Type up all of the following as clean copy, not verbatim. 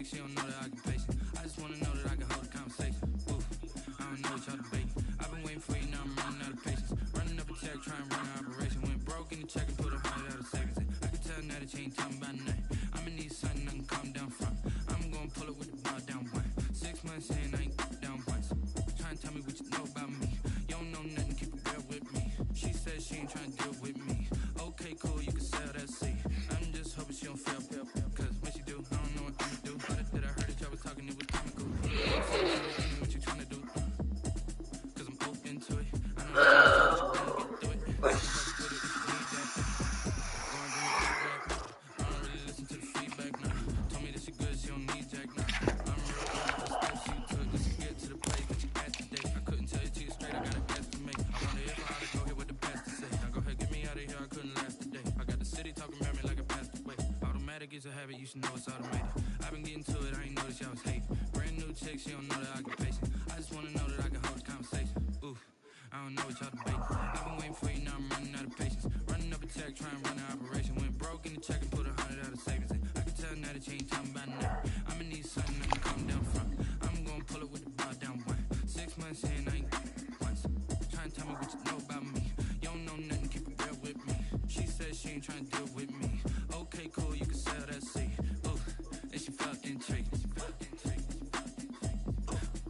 chick, she don't know that I can pace it. I just wanna know that I can hold a conversation. Oof, I don't know what y'all debating. I've been waiting for you, now I'm running out of patience. Running up a check, trying to run an operation. Went broke in the check and put 100 out of savings in. I can tell now that you ain't talking about nothing. I'ma need something I can calm down from. I'm gonna pull it with the bar down one. 6 months in, I ain't down once. Trying to tell me what you know about me. You don't know nothing, keep it real with me. She said she ain't trying to deal with me. Okay, cool, you can sell that seat. I'm just hoping she don't fail, cause when she do, I don't know what I'ma do. That I heard that y'all was talking, it was comical. What you trying to do? Cause I'm open to it. I know that you're gonna get through it. I don't really listen to the feedback now. Told me that she good, she don't need Jack now. I'm real proud of the steps you took just to get to the place that you at today. I couldn't tell you to you straight, I got a guess to make. I wonder if I ought to go here with the best to say. Now go ahead, get me out of here, I couldn't last a day. I got the city talking about me like I passed away. Automatic is a habit, you should know it's automated. I've been getting to it, I ain't noticed y'all was hating. Brand new chick, she don't know that I can pace it. I just wanna know that I can hold a conversation. Oof, I don't know what y'all debating. I've been waiting for you, now I'm running out of patience. Running up a check, trying to run an operation. Went broke in the check and put 100 out of savings in. I can tell now that you ain't talking about nothing. I'ma need something I can calm down from. I'm gonna pull it with the bar down one. 6 months in, I ain't once. Trying to tell me what you know about me. You don't know nothing, keep it real with me. She said she ain't trying to deal with me. Okay, cool, you can sell that seat. Ooh, and she felt intrigued.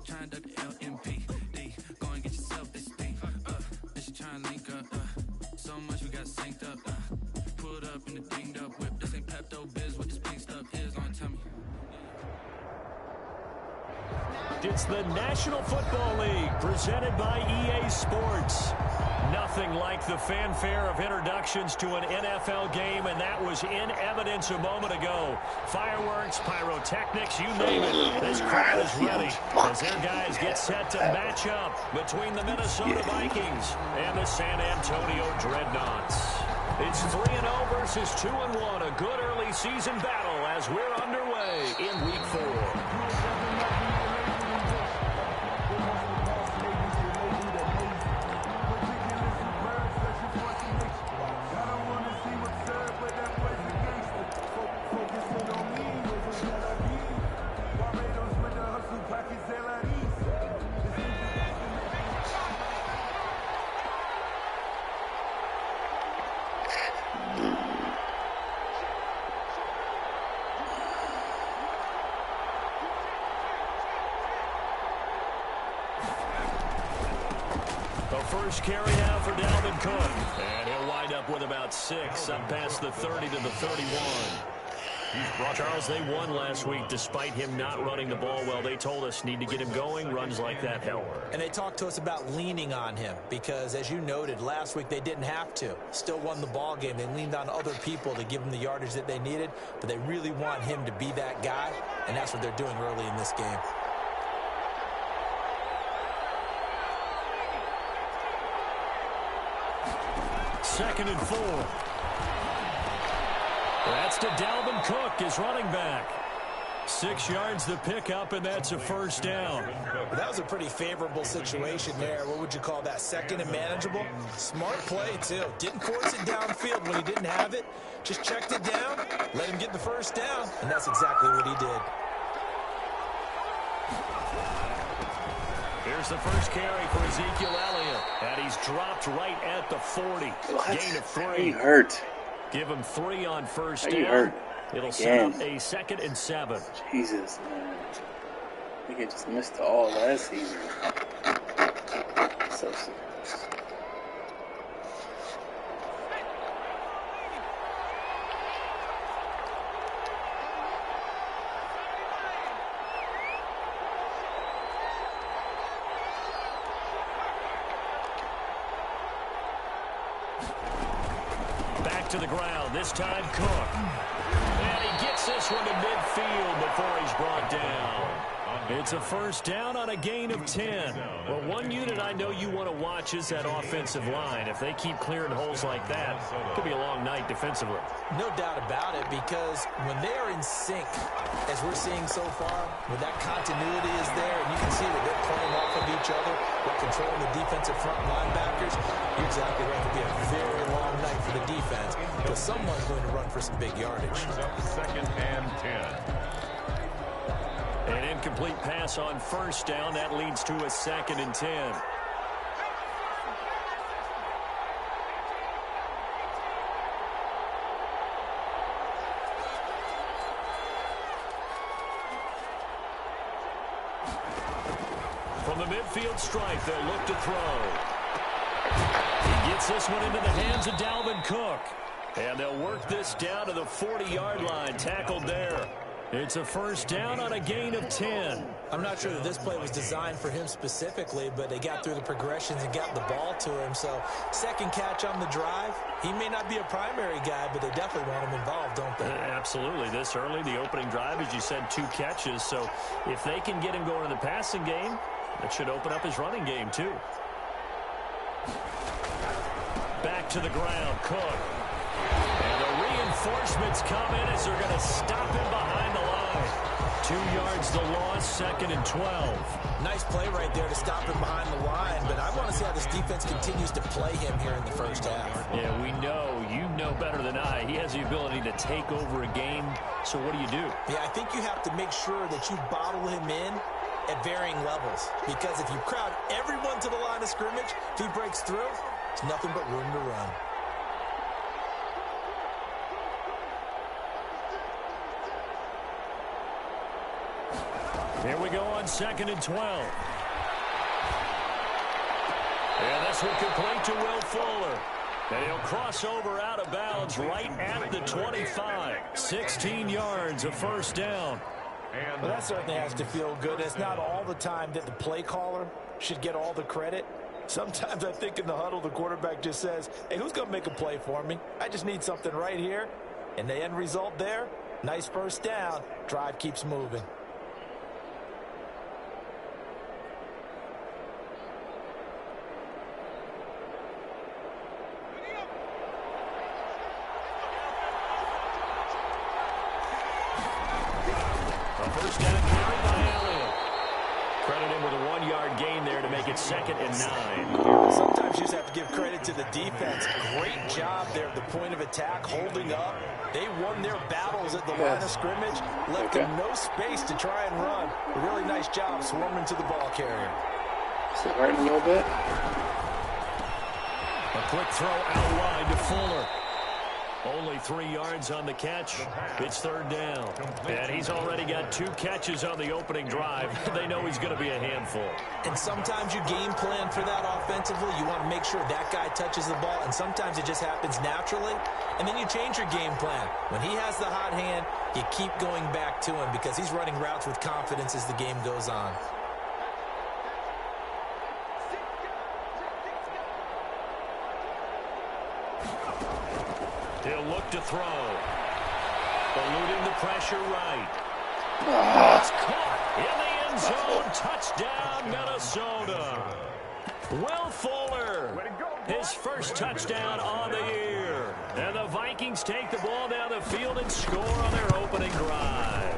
Trying to duck the LMPD. Go and get yourself this thing. And she trying to link up. So much we got synced up. Pulled up in the dinged up whip. This ain't Pepto Biz, what this pink stuff is. Don't tell me. It's the National Football League presented by EA Sports. Nothing like the fanfare of introductions to an NFL game, and that was in evidence a moment ago. Fireworks, pyrotechnics, you name it. This crowd is ready as their guys get set to match up between the Minnesota Vikings and the San Antonio Dreadnoughts. It's 3-0 versus 2-1, a good early season battle as we're underway in Week 4. First carry now for Dalvin Cook. And he'll wind up with about 6, up past the 30 to the 31. Charles, they won last week despite him not running the ball well. They told us need to get him going. Runs like that help. And they talked to us about leaning on him because, as you noted, last week they didn't have to. Still won the ball game. They leaned on other people to give them the yardage that they needed, but they really want him to be that guy, and that's what they're doing early in this game. Second and 4. That's to Dalvin Cook, his running back. 6 yards the pickup, and that's a first down. That was a pretty favorable situation there. What would you call that? Second and manageable? Smart play, too. Didn't force it downfield when he didn't have it. Just checked it down, let him get the first down, and that's exactly what he did. Here's the first carry for Ezekiel Elliott, and he's dropped right at the 40. What? Gain of 3. How are you hurt? Give him 3 on first How down. you hurt? It'll Again. set up a 2nd and 7. Jesus, man. I think I just missed all last season. So serious. To the ground, this time Cook. And he gets this one to midfield before he's brought down. It's a first down on a gain of 10. Well, one unit I know you want to watch is that offensive line. If they keep clearing holes like that, it could be a long night defensively. No doubt about it, because when they are in sync, as we're seeing so far, when that continuity is there, and you can see that they're playing off of each other while controlling the defensive front linebackers, you're exactly right. It could be a very long night for the defense, because someone's going to run for some big yardage. Second and 10. An incomplete pass on first down. That leads to a 2nd and 10. From the midfield stripe, they'll look to throw. He gets this one into the hands of Dalvin Cook. And they'll work this down to the 40-yard line, tackled there. It's a first down on a gain of 10. I'm not sure that this play was designed for him specifically, but they got through the progressions and got the ball to him. So, second catch on the drive. He may not be a primary guy, but they definitely want him involved, don't they? Absolutely. This early, the opening drive, as you said, 2 catches. So, if they can get him going in the passing game, that should open up his running game, too. Back to the ground, Cook. And the reinforcements come in as they're going to stop him behind the line. 2 yards the loss, 2nd and 12. Nice play right there to stop him behind the line, but I want to see how this defense continues to play him here in the first half. Yeah, we know. You know better than I. He has the ability to take over a game, so what do you do? Yeah, I think you have to make sure that you bottle him in at varying levels, because if you crowd everyone to the line of scrimmage, if he breaks through, it's nothing but room to run. Here we go on 2nd and 12. And this will complete to Will Fuller. And he'll cross over out of bounds right at the 25. 16 yards, a first down. Well, that certainly has to feel good. It's not all the time that the play caller should get all the credit. Sometimes I think in the huddle, the quarterback just says, hey, who's going to make a play for me? I just need something right here. And the end result there, nice first down. Drive keeps moving. First down carry by Elliott. Credit him with a 1-yard gain there to make it 2nd and 9. Sometimes you just have to give credit to the defense. Great job there at the point of attack, holding up. They won their battles at the line of scrimmage, left them no space to try and run. A really nice job swarming to the ball carrier. So right a little bit. A quick throw out wide to Fuller. Only 3 yards on the catch. It's 3rd down. And he's already got 2 catches on the opening drive. They know he's going to be a handful. And sometimes you game plan for that offensively. You want to make sure that guy touches the ball. And sometimes it just happens naturally. And then you change your game plan. When he has the hot hand, you keep going back to him because he's running routes with confidence as the game goes on. He'll look to throw. Eluding the pressure right. It's caught in the end zone. Touchdown, Minnesota. Will Fuller, his first touchdown on the year. And the Vikings take the ball down the field and score on their opening drive.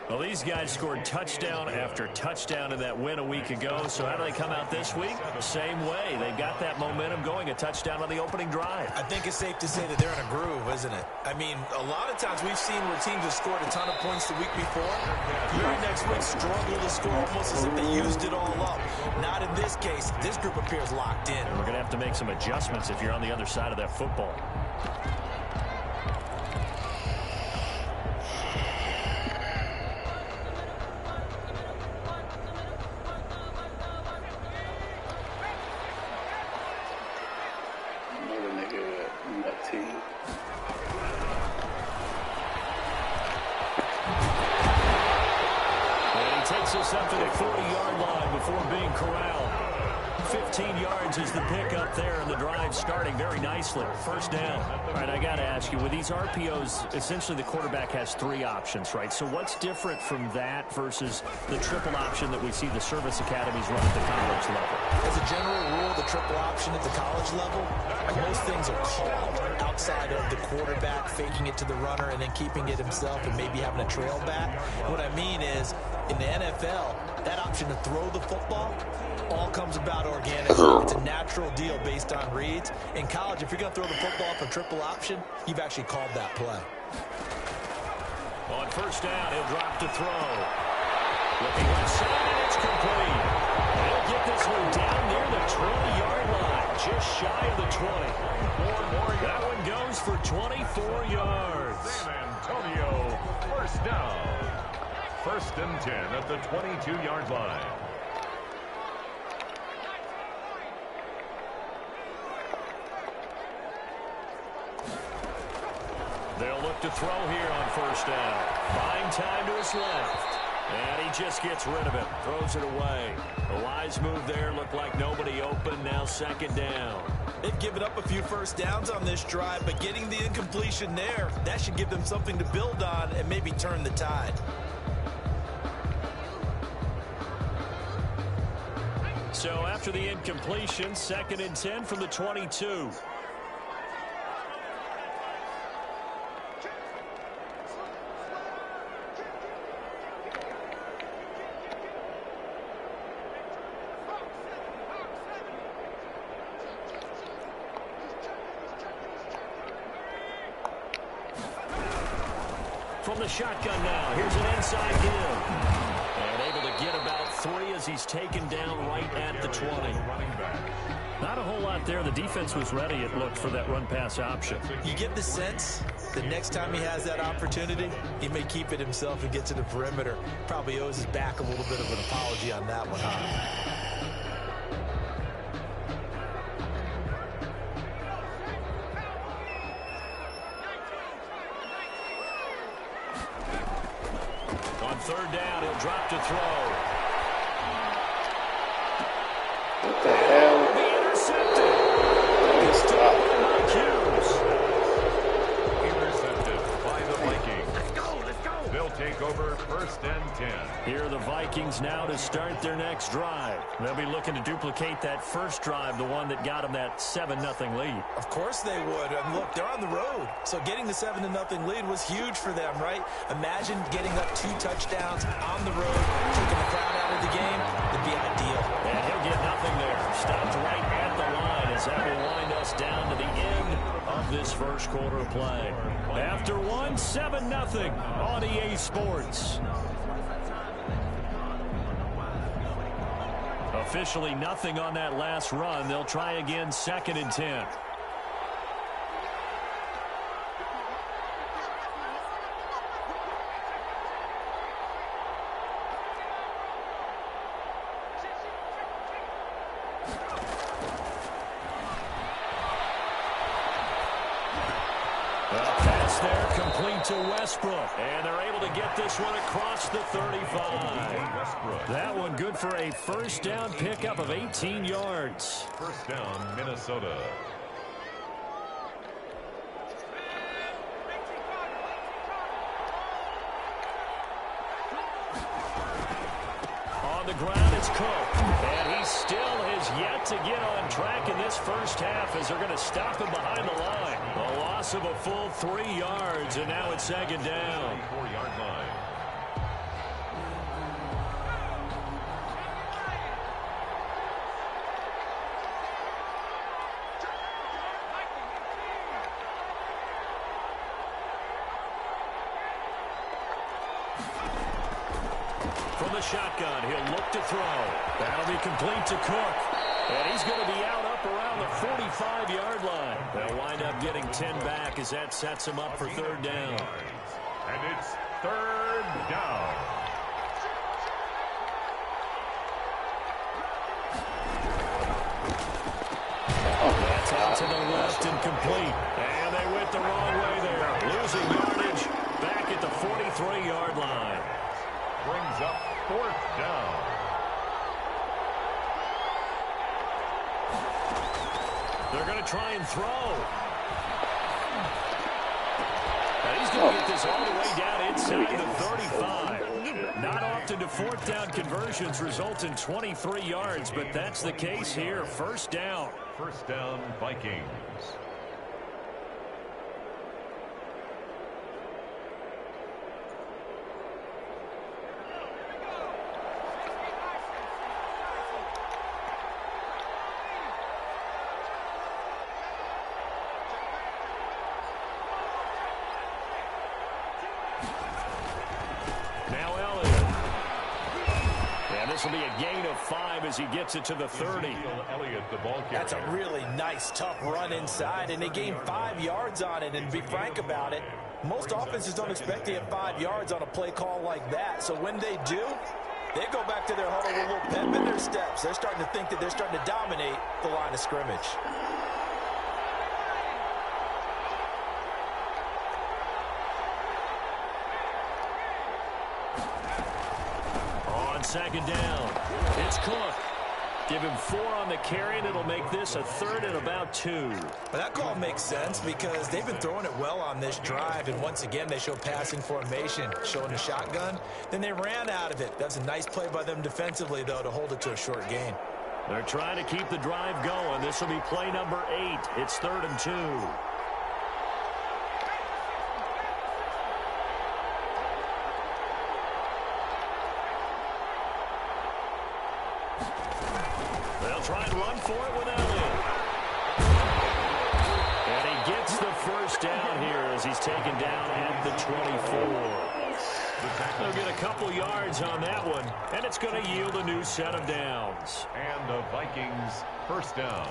Well, these guys scored touchdown after touchdown in that win a week ago. So how do they come out this week? Same way. They've got that momentum going, a touchdown on the opening drive. I think it's safe to say that they're in a groove, isn't it? I mean, a lot of times we've seen where teams have scored a ton of points the week before. The very next week struggle to score almost as if they used it all up. Not in this case. This group appears locked in. We're going to have to make some adjustments if you're on the other side of that football. Up to the 40-yard line before being corralled. 15 yards is the pickup there, and the drive starting very nicely. First down. All right, I got to ask you, with these RPOs, essentially the quarterback has 3 options, right? So what's different from that versus the triple option that we see the service academies run at the college level? As a general rule, the triple option at the college level, most things are called outside of the quarterback faking it to the runner and then keeping it himself and maybe having a trail back. What I mean is, in the NFL, that option to throw the football all comes about organically. It's a natural deal based on reads. In college, if you're going to throw the football for triple option, you've actually called that play. On first down, he'll drop to throw. Looking left side, and it's complete. They'll get this one down near the 20-yard line, just shy of the 20. That one goes for 24 yards. San Antonio, first down. 1st and 10 at the 22-yard line. They'll look to throw here on 1st down. Buying time to his left. And he just gets rid of it. Throws it away. A wise move there. Looked like nobody open. Now 2nd down. They've given up a few 1st downs on this drive, but getting the incompletion there, that should give them something to build on and maybe turn the tide. So after the incompletion, 2nd and 10 from the 22. From the shotgun now, here's an inside give. And able to get about 3 as he's taken down right at the 20. Not a whole lot there. The defense was ready, it looked, for that run-pass option. You get the sense the next time he has that opportunity, he may keep it himself and get to the perimeter. Probably owes his back a little bit of an apology on that one, huh? On 3rd down, he'll drop to throw. What the hell? Be intercepted. Good stop. Intercepted by the Vikings. Let's go. They'll take over 1st and 10. Here are the Vikings now to start their next drive. They'll be looking to duplicate that first drive, the one that got them that 7-0 lead. Of course they would. And look, they're on the road. So getting the 7-0 lead was huge for them, right? Imagine getting up 2 touchdowns on the road, taking the crowd out of the game. It'd be ideal. And he'll get nothing there. Stopped right at the line as that will wind us down to the end of this first quarter of play. After 7-0 on EA Sports. Officially nothing on that last run. They'll try again 2nd and 10. Pass there complete to Westbrook. And they're able to get this one across the 35. That one good for a 1st down pickup of 18 yards. 1st down, Minnesota. On the ground, it's Cook. And he still has yet to get on track in this first half as they're going to stop him behind the line. A loss of a full 3 yards, and now it's 2nd down. 4-yard line. From the shotgun, he'll look to throw. That'll be complete to Cook. And he's going to be out up around the 45-yard line. They'll wind up getting 10 back as that sets him up for 3rd down. And it's 3rd down. That's out to the left and complete. And they went the wrong way there. Losing yardage back at the 43-yard line. Brings up 4th down. They're going to try and throw. And he's going to get this all the way down inside the 35. Not often do 4th down conversions result in 23 yards, but that's the case here. 1st down. 1st down, Vikings. will be a gain of 5 as he gets it to the 30. That's a really nice, tough run inside, and they gained 5 yards on it. And to be frank about it, most offenses don't expect to get 5 yards on a play call like that. So when they do, they go back to their huddle with a little pep in their steps. They're starting to think that they're starting to dominate the line of scrimmage. On second down, it's Cook. Give him 4 on the carry, and it'll make this a 3rd and about 2. But that call makes sense because they've been throwing it well on this drive, and once again, they show passing formation, showing the shotgun. Then they ran out of it. That's a nice play by them defensively, though, to hold it to a short gain. They're trying to keep the drive going. This will be play number 8. It's 3rd and 2. Try and run for it with Elliott. And he gets the first down here as he's taken down at the 24. They'll get a couple yards on that one, and it's going to yield a new set of downs. And the Vikings first down.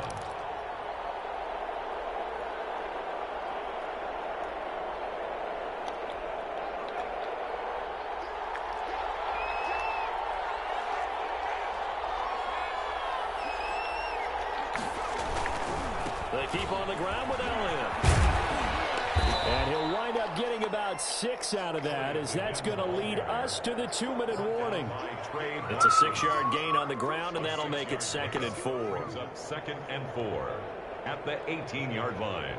They keep on the ground with Elliott. And he'll wind up getting about 6 out of that, as that's going to lead us to the 2-minute warning. It's a 6-yard gain on the ground, and that'll make it 2nd and 4. Up 2nd and 4 at the 18-yard line.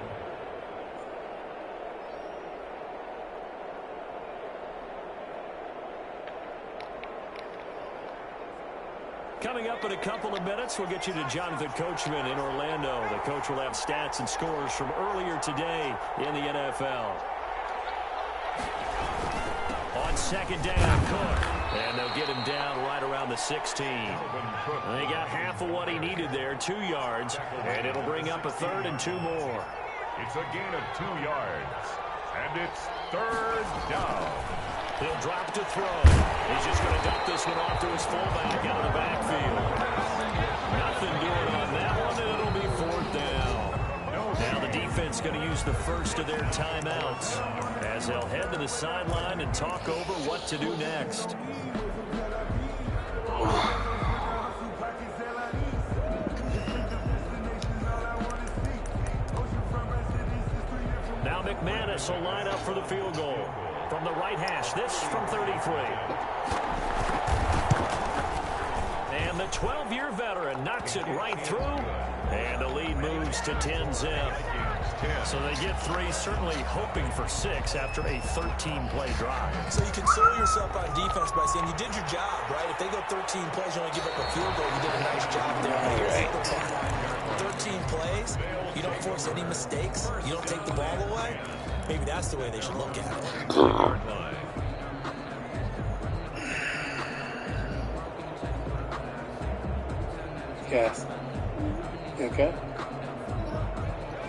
Coming up in a couple of minutes, we'll get you to Jonathan Coachman in Orlando. The coach will have stats and scores from earlier today in the NFL. On second down, Cook. And they'll get him down right around the 16. And they got half of what he needed there, 2 yards. And it'll bring up a 3rd and 2 more. It's a gain of 2 yards. And it's 3rd down. He'll drop to throw. He's just going to dump this one off to his fullback out of the backfield. Nothing doing on that one, and it'll be 4th down. Now the defense going to use the first of their timeouts as they'll head to the sideline and talk over what to do next. Now McManus will line up for the field goal. From the right hash, this from 33. And the 12-year veteran knocks it right through. And the lead moves to 10-zip. So they get 3, certainly hoping for 6 after a 13-play drive. So you console yourself on defense by saying you did your job, right? If they go 13 plays, you only give up a field goal, you did a nice job there. But here's the problem. 13 plays, you don't force any mistakes, you don't take the ball away. Maybe that's the way they should look at it. Yes. You okay?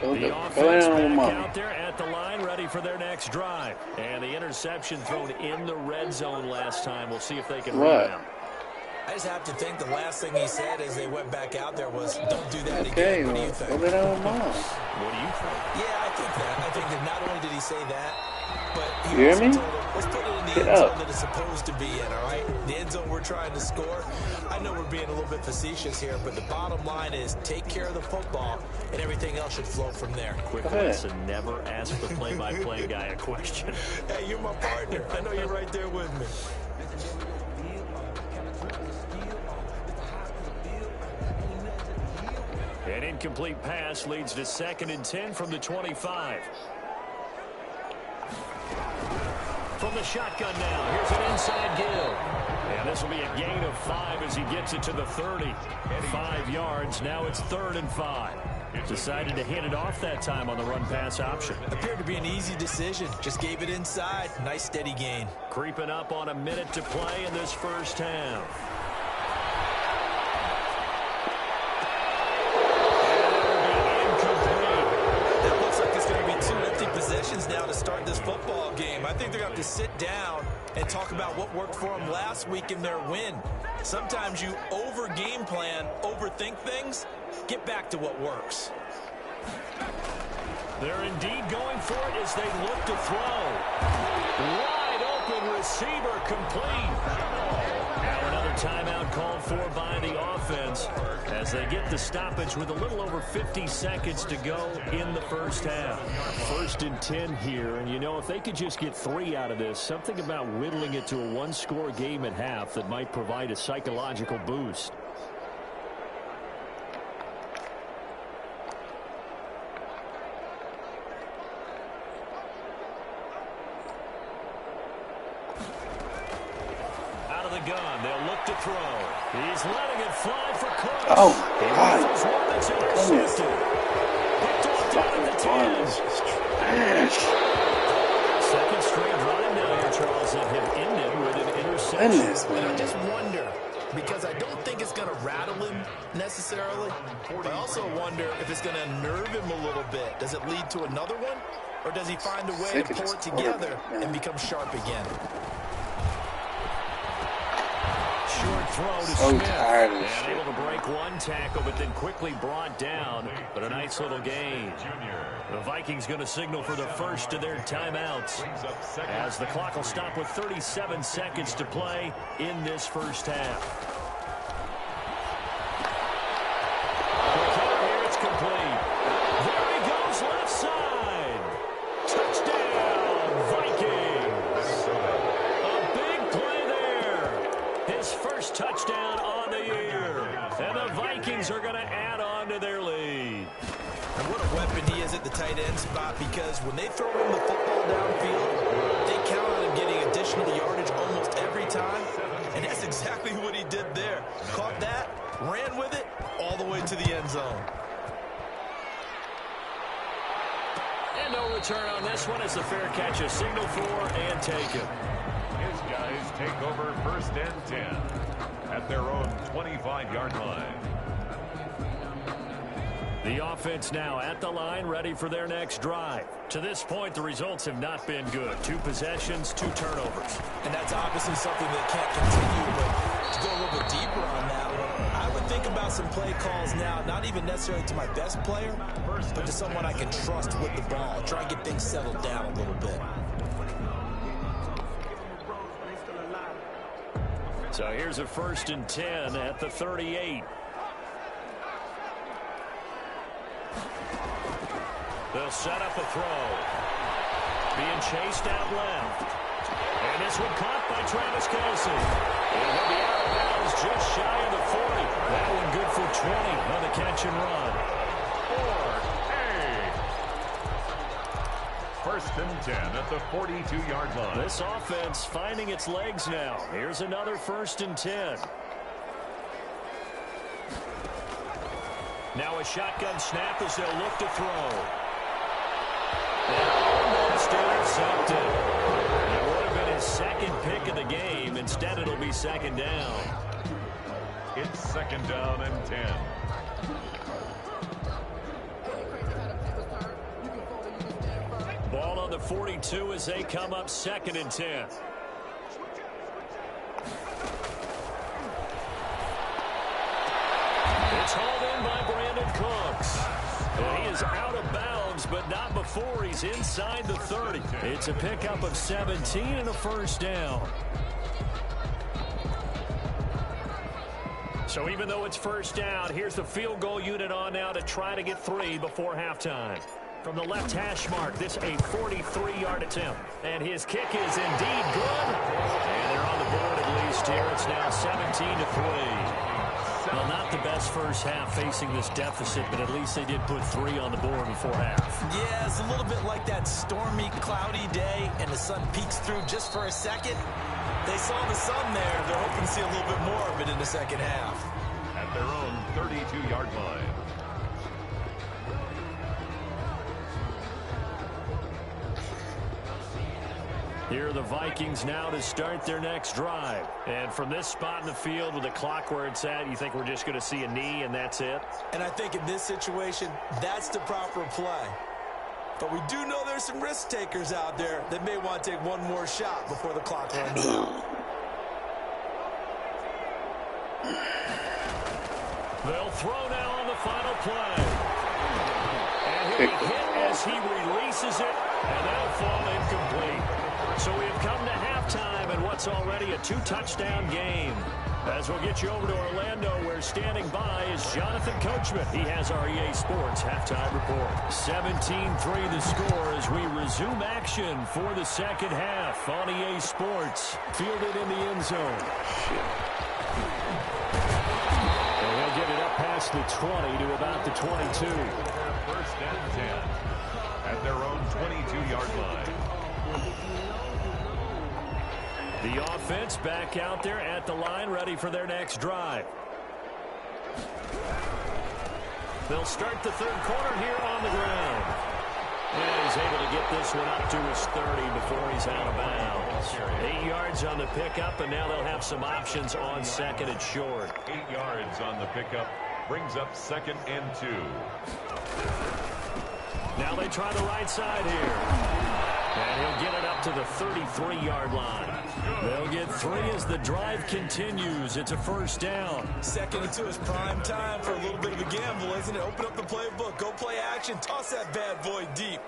The offense back out there at the line, ready for their next drive. And the interception thrown in the red zone last time. We'll see if they can rebound. I just have to think the last thing he said as they went back out there was, don't do that again. What do you think? What do you think? Yeah, I think that. I think that not only did he say that, but he you also hear me? told him, let's put it in the end zone that it's supposed to be in, all right? The end zone we're trying to score. I know we're being a little bit facetious here, but the bottom line is take care of the football, and everything else should flow from there. Quick lesson, never ask the play-by-play guy a question. Hey, you're my partner. I know you're right there with me. An incomplete pass leads to 2nd and 10 from the 25. From the shotgun now, here's an inside give. And this will be a gain of 5 as he gets it to the 30. 5 yards, now it's 3rd and 5. Decided to hand it off that time on the run-pass option. Appeared to be an easy decision. Just gave it inside. Nice steady gain. Creeping up on a minute to play in this first half. questions now to start this football game. I think they're going to have to sit down and talk about what worked for them last week in their win. Sometimes you over-game plan, overthink things. Get back to what works. They're indeed going for it as they look to throw. Wide open receiver complete. Now another timeout called for by the offense as they get the stoppage with a little over 50 seconds to go in the first half. 1st and 10 here, and you know, if they could just get 3 out of this, something about whittling it to a one-score game at half that might provide a psychological boost. Gun. They'll look to throw. He's letting it fly for Cook. Oh, my God. Goodness. Picked off down at the 10. This is trash. Second straight drive now here, Charles, that have ended with an interception. Goodness, And I man. just wonder, because I don't think it's going to rattle him necessarily, but I also wonder if it's going to unnerve him a little bit. Does it lead to another one, or does he find a way Sick to of pull this it together quarterback, and become sharp again? Short throw to So Smith. tired of this And shit. able to break one tackle, but then quickly brought down. But a nice little gain. The Vikings going to signal for the first of their timeouts as the clock will stop with 37 seconds to play in this first half. Here it's complete. There he goes, left side. Touchdown, Vikings. A big play there. His first touchdown on the year. And the Vikings are going to add on to their lead. And what a weapon he is at the tight end spot, because when they throw him the football downfield, they count on him getting additional yardage almost every time. And that's exactly what he did there. Caught that, ran with it, all the way to the end zone. And no return on this one as the fair catch is signaled for and taken. His guys take over 1st and 10 at their own 25-yard line. The offense now at the line, ready for their next drive. To this point, the results have not been good. 2 possessions, 2 turnovers. And that's obviously something that can't continue, but to go a little bit deeper on that one, I would think about some play calls now, not even necessarily to my best player, but to someone I can trust with the ball. Try and get things settled down a little bit. So here's a 1st and 10 at the 38. They'll set up a throw. Being chased out left. And this one caught by Travis Kelce. It will be out of bounds just shy of the 40. That one good for 20 on the catch and run. 1st and 10 at the 42-yard line. This offense finding its legs now. Here's another 1st and 10. Now a shotgun snap as they'll look to throw. Almost intercepted. It would have been his second pick of the game. Instead, it'll be 2nd down. It's 2nd down and 10. Ball on the 42 as they come up 2nd and 10. It's hauled in by Brandon Cooks. And he is out of bounds, but not before he's inside the 30. It's a pickup of 17 and a 1st down. So even though it's 1st down, here's the field goal unit on now to try to get 3 before halftime. From the left hash mark, this a 43-yard attempt. And his kick is indeed good. And they're on the board at least here. It's now 17-3. Well, not the best first half facing this deficit, but at least they did put 3 on the board before half. Yeah, it's a little bit like that stormy, cloudy day, and the sun peeks through just for a second. They saw the sun there. They're hoping to see a little bit more of it in the second half. At their own 32-yard line. Here are the Vikings now to start their next drive. And from this spot in the field with the clock where it's at, you think we're just going to see a knee and that's it? And I think in this situation, that's the proper play. But we do know there's some risk takers out there that may want to take one more shot before the clock runs out. They'll throw now on the final play. And he'll be hit as he releases it, and that'll fall incomplete. So we have come to halftime in what's already a 2-touchdown game. As we'll get you over to Orlando, where standing by is Jonathan Coachman. He has our EA Sports halftime report. 17-3 the score as we resume action for the second half on EA Sports. Fielded in the end zone. And he'll get it up past the 20 to about the 22. First and 10 at their own 22-yard line. The offense back out there at the line, ready for their next drive. They'll start the third quarter here on the ground. And he's able to get this one up to his 30 before he's out of bounds. 8 yards on the pickup, and now they'll have some options on second and short. 8 yards on the pickup brings up 2nd and 2. Now they try the right side here. And he'll get it up to the 33-yard line. They'll get 3 as the drive continues. It's a first down. 2nd and 2 is prime time for a little bit of a gamble, isn't it? Open up the playbook, go play action, toss that bad boy deep.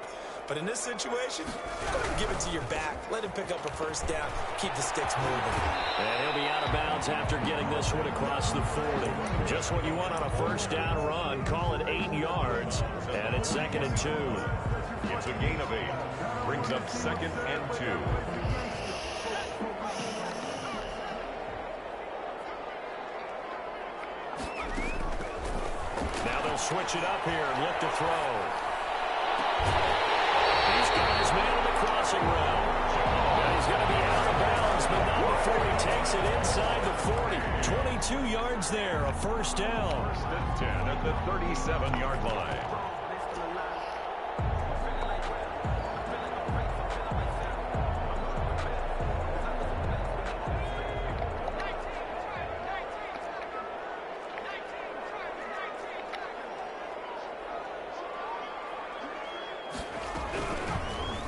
But in this situation, go ahead and give it to your back. Let him pick up a first down. Keep the sticks moving. And he'll be out of bounds after getting this one across the 40. Just what you want on a first down run. Call it 8 yards. And it's 2nd and 2. It's a gain of 8. Brings up 2nd and 2. Now they'll switch it up here and look to throw. He's got his man on the crossing route. And he's going to be out of bounds, but not before he takes it inside the 40. 22 yards there, a first down. First and 10 at the 37-yard line.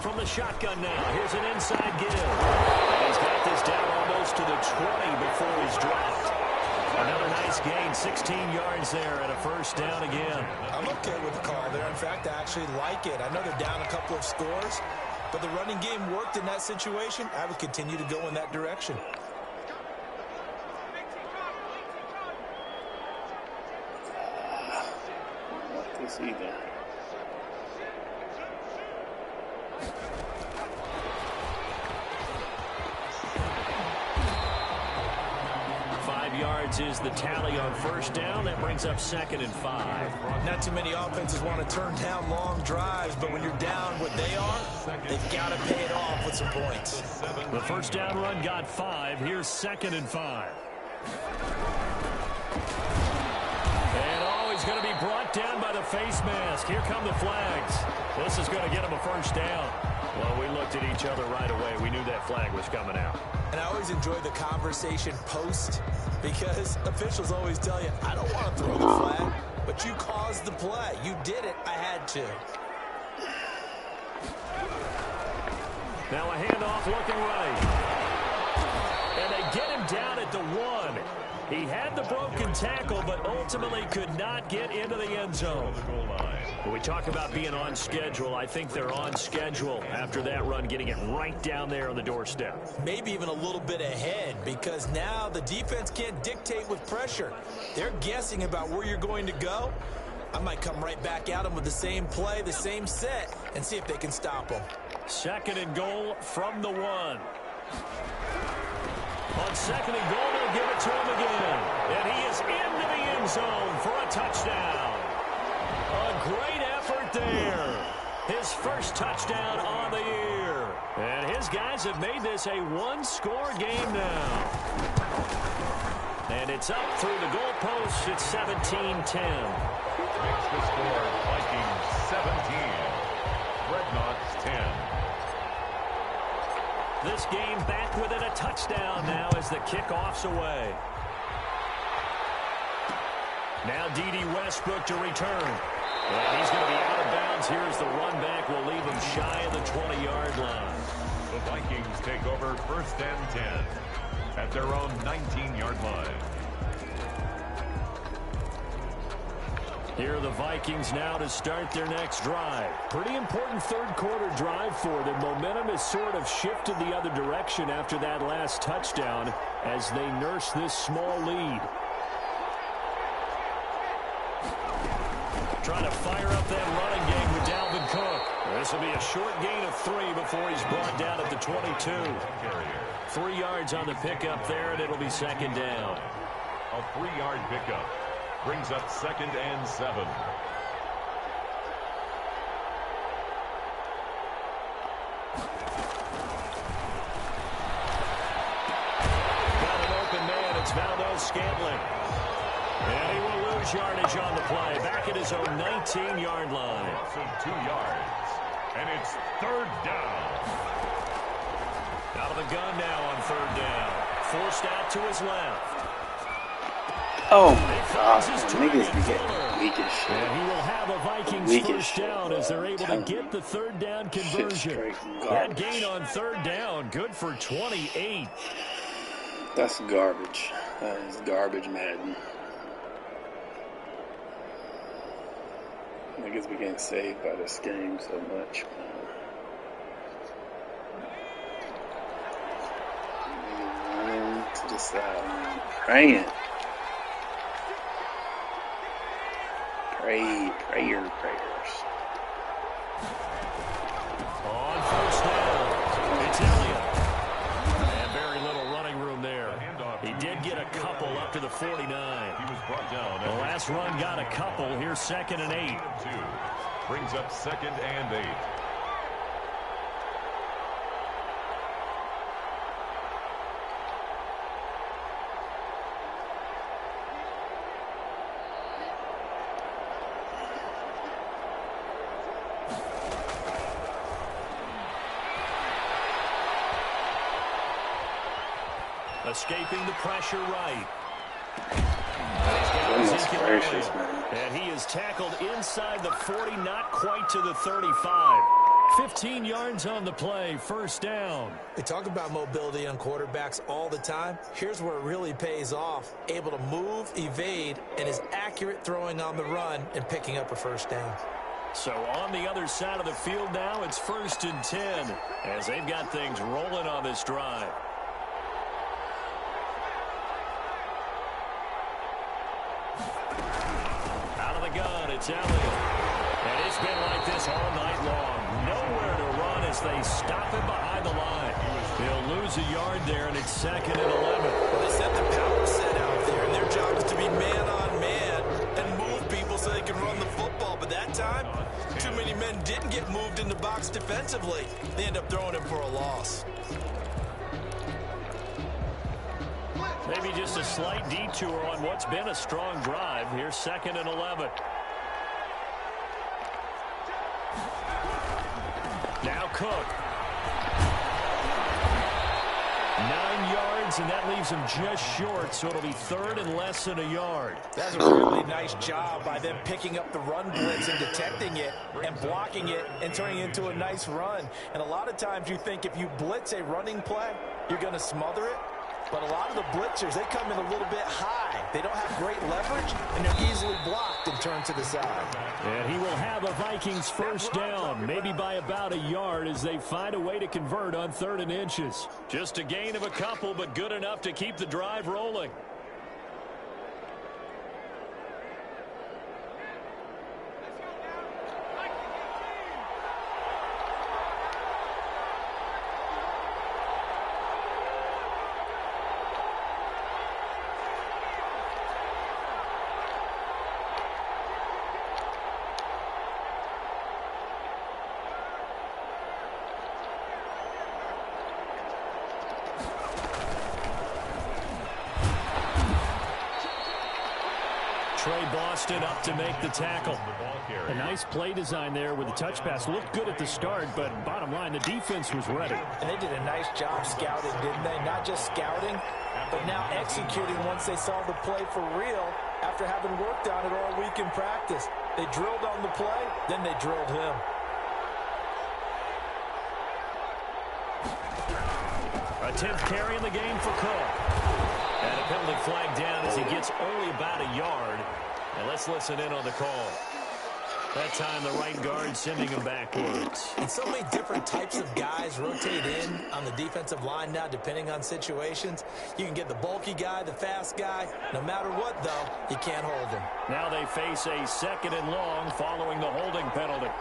From the shotgun now, here's an inside give. And he's got this down almost to the 20 before he's dropped. Another nice gain, 16 yards there and a first down again. I'm okay with the call there. In fact, I actually like it. I know they're down a couple of scores, but the running game worked in that situation. I would continue to go in that direction. Not this either. Yards is the tally on first down. That brings up 2nd and 5. Not too many offenses want to turn down long drives, but when you're down what they are, they've got to pay it off with some points. The first down run got 5. Here's 2nd and 5. And he's going to be brought down by the face mask. Here come the flags. This is going to get him a first down. Well, we looked at each other right away. We knew that flag was coming out. And I always enjoy the conversation post because officials always tell you, I don't want to throw the flag, but you caused the play. You did it. I had to. Now a handoff looking right. And they get him down at the 1. He had the broken tackle, but ultimately could not get into the end zone. When we talk about being on schedule, I think they're on schedule after that run, getting it right down there on the doorstep. Maybe even a little bit ahead, because now the defense can't dictate with pressure. They're guessing about where you're going to go. I might come right back at them with the same play, the same set, and see if they can stop them. 2nd and goal from the 1. On 2nd and goal, they'll give it to him again. And he is into the end zone for a touchdown. A great effort there. His first touchdown on the year. And his guys have made this a one-score game now. And it's up through the goalposts. It's 17-10. Makes the score Vikings 17. Dreadnoughts 10. This game back within a touchdown now as the kickoff's away. Now D.D. Westbrook to return. And he's going to be out of bounds here's the run back. Will leave him shy of the 20-yard line. The Vikings take over 1st and 10 at their own 19-yard line. Here are the Vikings now to start their next drive. Pretty important third-quarter drive for them. Momentum has sort of shifted the other direction after that last touchdown as they nurse this small lead. Trying to fire up that running game with Dalvin Cook. This will be a short gain of 3 before he's brought down at the 22. 3 yards on the pickup there, and it'll be 2nd down. A 3-yard pickup brings up 2nd and 7. Got an open man. It's Valdez-Scantling. And he will lose yardage on the play. Back at his own 19-yard line. So 2 yards. And it's 3rd down. Out of the gun now on 3rd down. Forced out to his left. Oh my God, niggas be getting weak as shit. And he will have a Vikings first down as they're able to get the 3rd down conversion. That gain on 3rd down, good for 28. That's garbage. That is garbage, Madden. Niggas be getting saved by this game so much, man. Niggas running to the side, man. Praying. Prayers. On 1st down, it's Elliott. And very little running room there. He did get a couple up to the 49. He was brought down. The last run got a couple. Here's 2nd and 8. 2 brings up 2nd and 8. Escaping the pressure right. Goodness gracious, man. And he is tackled inside the 40, not quite to the 35. 15 yards on the play, 1st down. We talk about mobility on quarterbacks all the time. Here's where it really pays off. Able to move, evade, and is accurate throwing on the run and picking up a 1st down. So on the other side of the field now, it's 1st and 10 as they've got things rolling on this drive. It's Elliott. And it's been like this all night long. Nowhere to run as they stop him behind the line. He'll lose a yard there, and it's 2nd and 11. Well, they set the power set out there, and their job is to be man-on-man and move people so they can run the football. But that time, too many men didn't get moved in the box defensively. They end up throwing him for a loss. Maybe just a slight detour on what's been a strong drive. Here's 2nd and 11. Now Cook. 9 yards, and that leaves him just short, so it'll be 3rd and less than a yard. That's a really nice job by them picking up the run blitz and detecting it and blocking it and turning it into a nice run. And a lot of times you think if you blitz a running play, you're going to smother it. But a lot of the blitzers, they come in a little bit high. They don't have great leverage, and they're easily blocked and turned to the side. And he will have a Vikings first down, maybe by about a yard as they find a way to convert on 3rd and inches. Just a gain of a couple, but good enough to keep the drive rolling. Trey Boston up to make the tackle. A nice play design there with the touch pass. Looked good at the start, but bottom line, the defense was ready. And they did a nice job scouting, didn't they? Not just scouting, but now executing once they saw the play for real after having worked on it all week in practice. They drilled on the play, then they drilled him. A 10th carry in the game for Cook. And a penalty flag down as he gets only about a yard. And let's listen in on the call. That time the right guard sending him backwards. And so many different types of guys rotate in on the defensive line now depending on situations. You can get the bulky guy, the fast guy. No matter what, though, you can't hold him. Now they face a 2nd and long following the holding penalty.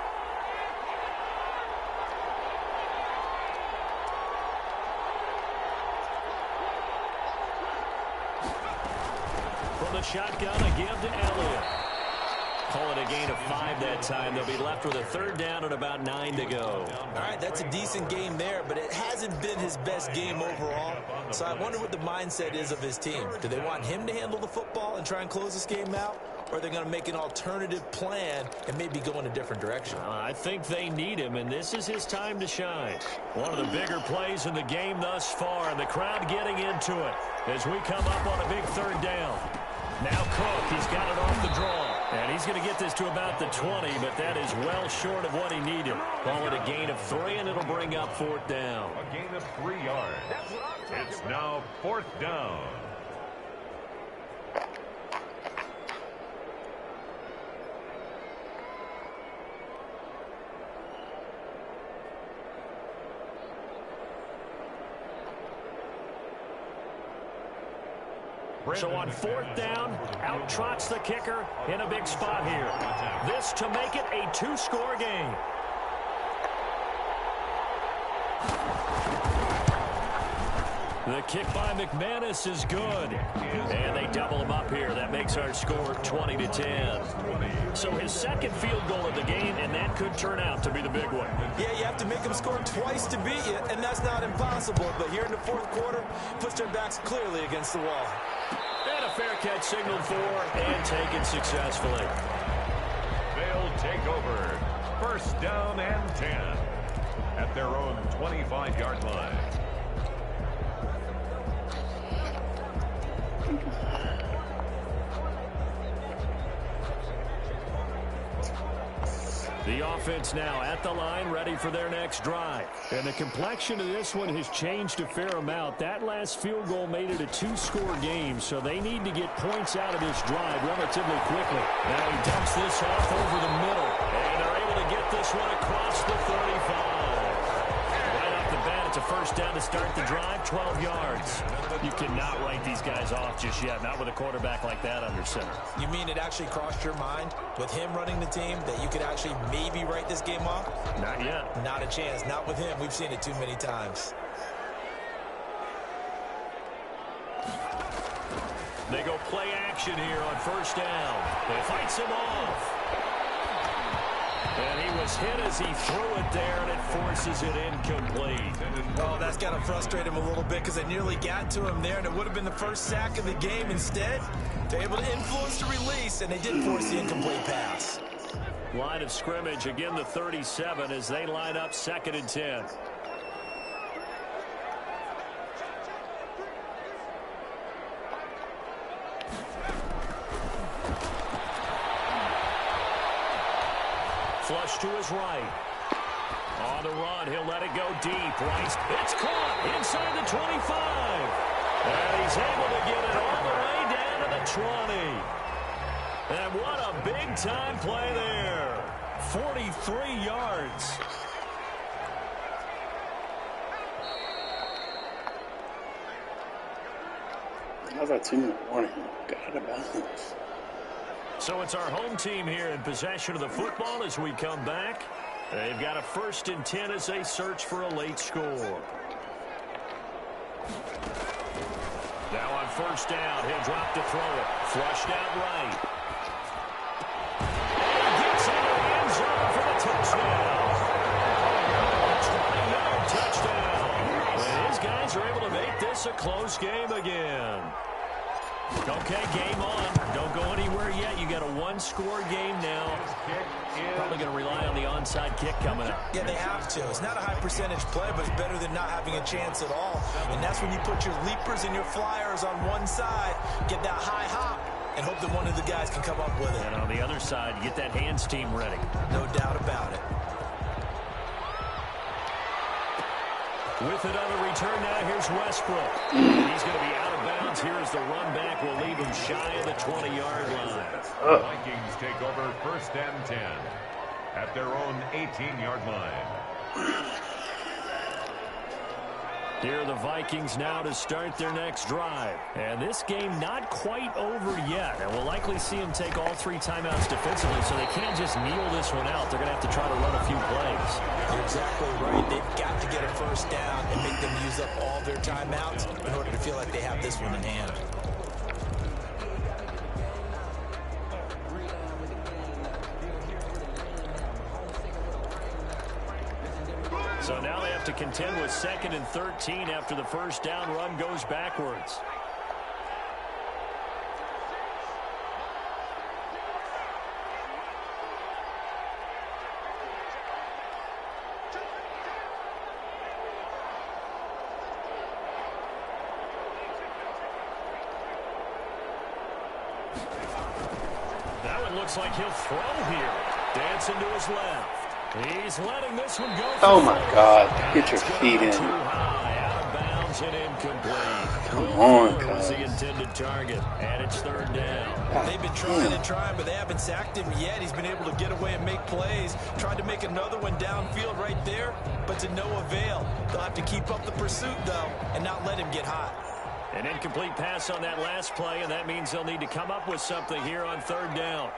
From the shotgun, a give to Elliott. Call it a gain of 5 that time. They'll be left with a 3rd down and about 9 to go. All right, that's a decent game there, but it hasn't been his best game overall. So I wonder what the mindset is of his team. Do they want him to handle the football and try and close this game out? Or are they going to make an alternative plan and maybe go in a different direction? I think they need him, and this is his time to shine. One of the bigger plays in the game thus far, and the crowd getting into it as we come up on a big 3rd down. Now Cook, he's got it off the draw. And he's going to get this to about the 20, but that is well short of what he needed. Call it a gain of 3, and it'll bring up 4th down. A gain of 3 yards. It's now 4th down. So on 4th down, out trots the kicker in a big spot here. This to make it a 2-score game. The kick by McManus is good. And they double him up here. That makes our score 20-10. So his 2nd field goal of the game, and that could turn out to be the big one. Yeah, you have to make him score twice to beat you, and that's not impossible. But here in the 4th quarter, puts their backs clearly against the wall. And a fair catch signaled for and taken successfully. They'll take over. 1st down and 10 at their own 25-yard line. The offense now at the line, ready for their next drive. And the complexion of this one has changed a fair amount. That last field goal made it a 2-score game, so they need to get points out of this drive relatively quickly. Now he dumps this off over the middle, and they're able to get this one across the 35. Right off the bat, it's a 1st down to start the drive, 12 yards. You cannot write these guys off just yet, not with a quarterback like that under center. You mean it actually crossed your mind with him running the team that you could actually maybe write this game off? Not yet. Not a chance. Not with him. We've seen it too many times. They go play action here on 1st down. They fights him off. And he was hit as he threw it there, and it forces it incomplete. Oh, that's got to frustrate him a little bit because they nearly got to him there, and it would have been the 1st sack of the game. Instead, they're able to influence the release, and they did force the incomplete pass. Line of scrimmage, again the 37 as they line up 2nd and 10. Flush to his right. On the run, he'll let it go deep. Rice, it's caught inside the 25. And he's able to get it all the way down to the 20. And what a big-time play there. 43 yards. How's that 2 in the morning? Got a balance. So it's our home team here in possession of the football as we come back. They've got a 1st and 10 as they search for a late score. Now on 1st down, he'll drop to throw it. Flushed out right. And he gets into the end zone for the touchdown. 20-yard touchdown. And his guys are able to make this a close game again. Okay, game on. Don't go anywhere yet. You got a 1-score game now. Probably going to rely on the onside kick coming up. Yeah, they have to. It's not a high percentage play, but it's better than not having a chance at all. And that's when you put your leapers and your flyers on one side, get that high hop, and hope that one of the guys can come up with it. And on the other side, you get that hands team ready. No doubt about it. With it on the return now, here's Westbrook. He's going to be out of bounds here as the run back will leave him shy of the 20-yard line. The Vikings take over 1st and 10 at their own 18-yard line. Here are the Vikings now to start their next drive. And this game not quite over yet. And we'll likely see them take all 3 timeouts defensively, so they can't just kneel this one out. They're going to have to try to run a few plays. You're exactly right. They've got to get a first down and make them use up all their timeouts in order to feel like they have this one in hand. So now they have to contend with 2nd and 13 after the first down run goes backwards. That one looks like he'll throw here. Dancing to his left. He's letting this one go. Oh my God. Get your feet in. Out of bounds and incomplete. Come on, was the guys. intended target. And it's 3rd down. They've been trying and trying, but they haven't sacked him yet. He's been able to get away and make plays. Tried to make another one downfield right there, but to no avail. They'll have to keep up the pursuit, though, and not let him get hot. An incomplete pass on that last play, and that means they'll need to come up with something here on 3rd down.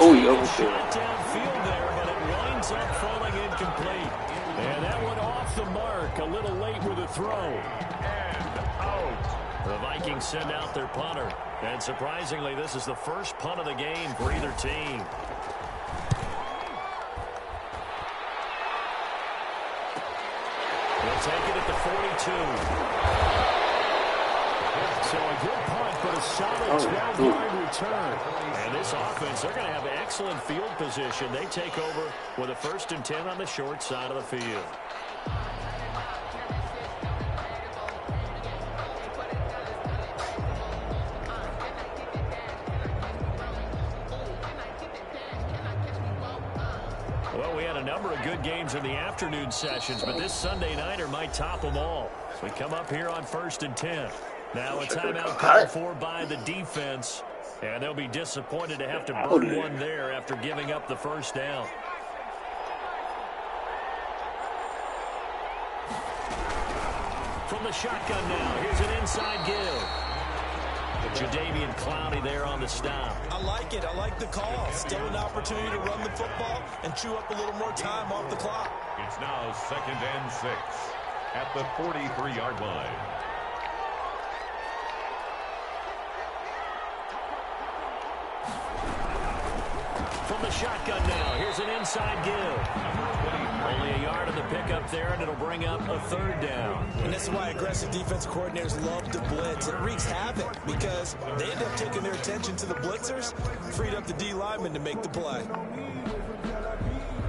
Oh, he overthrew it. Downfield there, but it winds up falling incomplete. And that one off the mark, a little late with a throw. And out. The Vikings send out their punter. And surprisingly, this is the first punt of the game for either team. They'll take it at the 42. So a good punt, but a solid 12-yard return. And this offense, they're going to have excellent field position. They take over with a 1st and 10 on the short side of the field. Well, we had a number of good games in the afternoon sessions, but this Sunday nighter might top them all. We come up here on 1st and 10. Now a timeout called for by the defense, and they'll be disappointed to have to burn one there after giving up the first down. From the shotgun now, here's an inside give. Jadeveon Clowney there on the stop. I like it. I like the call. Still an opportunity to run the football and chew up a little more time off the clock. It's now 2nd and 6 at the 43-yard line. From the shotgun now, here's an inside give. Only a yard of the pickup there, and it'll bring up a 3rd down. And this is why aggressive defense coordinators love to blitz. It wreaks havoc because they end up taking their attention to the blitzers, freed up the D lineman to make the play.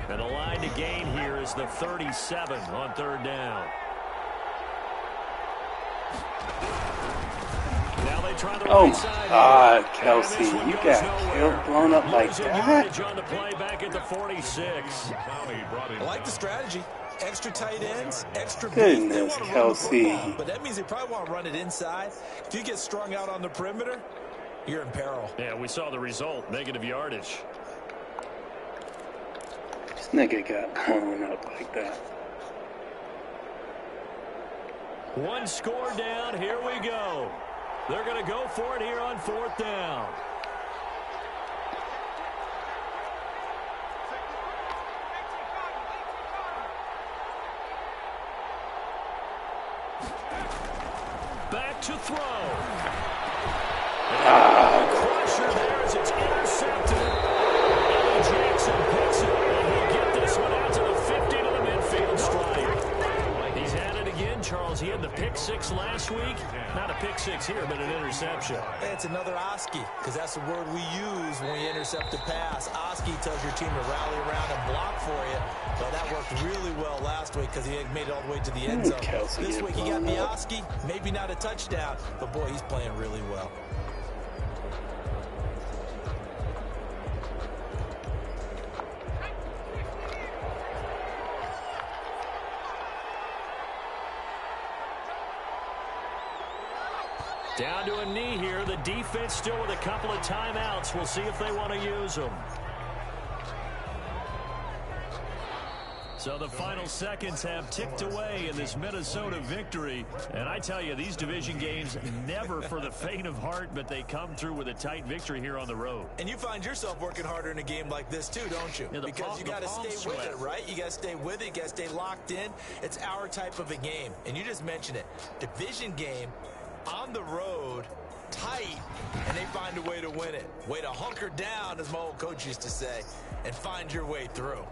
And the line to gain here is the 37 on 3rd down. Now they try the Oh right my side God, here. Kelsey, And this one you goes got nowhere. killed, blown up like Losing that? yardage on the play back at the 46. Clowney brought it I like the strategy. Extra tight ends, extra beef. Goodness, They want to run the Kelsey. football, but that means they probably want to run it inside. If you get strung out on the perimeter, you're in peril. Yeah, we saw the result, negative yardage. This nigga got blown up like that. One score down, here we go. They're going to go for it here on 4th down. Back to throw. Crusher there as it's intercepted. Eddie Jackson picks it, and he'll get this one out to the 50 to the midfield stripe. He's had it again, Charles. He had the pick pick six last week. Not a pick six here, but an interception. Hey, it's another Oski, because that's the word we use when we intercept a pass. Oski tells your team to rally around and block for you. Well, that worked really well last week because he made it all the way to the end zone. This week he got the Oski, maybe not a touchdown, but boy, he's playing really well. Down to a knee here. The defense still with a couple of timeouts. We'll see if they want to use them. So the final seconds have ticked away in this Minnesota victory. And I tell you, these division games never for the faint of heart, but they come through with a tight victory here on the road. And you find yourself working harder in a game like this too, don't you? Yeah, because you got to stay with it, right? You got to stay with it. You got to stay locked in. It's our type of a game. And you just mentioned it. Division game on the road, tight, and they find a way to win it. Way to hunker down, as my old coach used to say, and find your way through.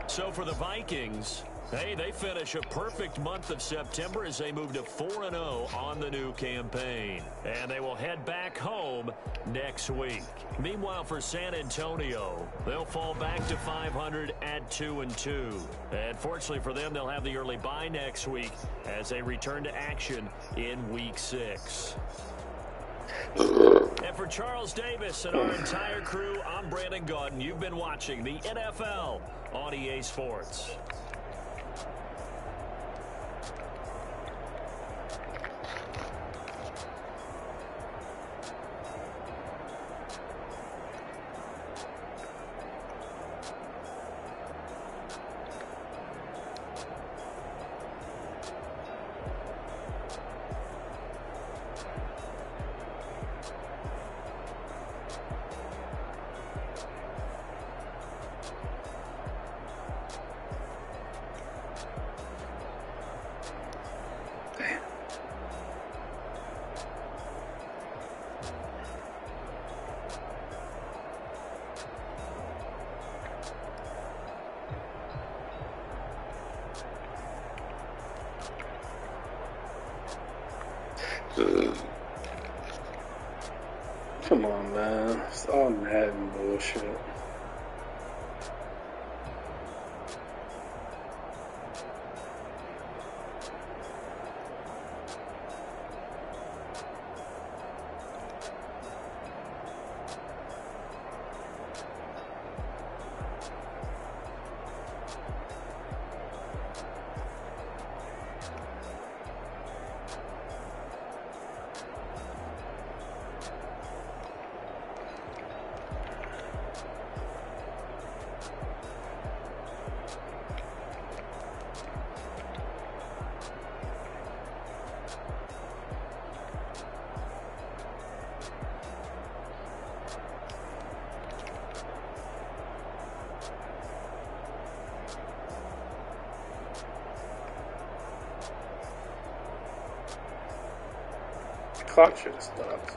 So for the Vikings, hey, they finish a perfect month of September as they move to 4-0 on the new campaign. And they will head back home next week. Meanwhile, for San Antonio, they'll fall back to 500 at 2-2. And fortunately for them, they'll have the early bye next week as they return to action in Week 6. And for Charles Davis and our entire crew, I'm Brandon Gaudin. You've been watching the NFL on EA Sports. Come on, man. It's all Madden bullshit. Clock should have stopped.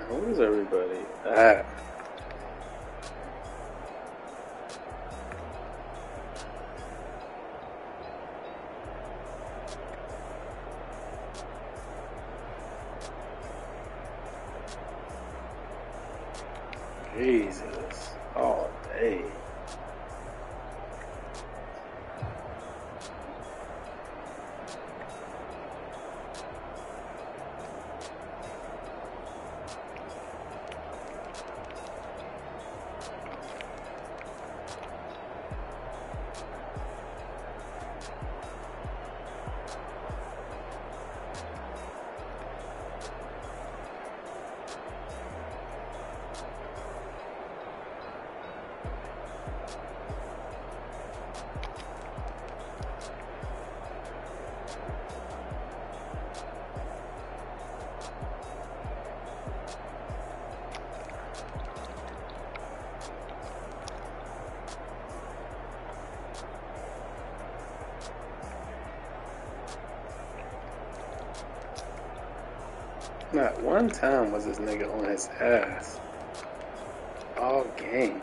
Where's everybody at? Jesus, all day. Not one time was this nigga on his ass. All game.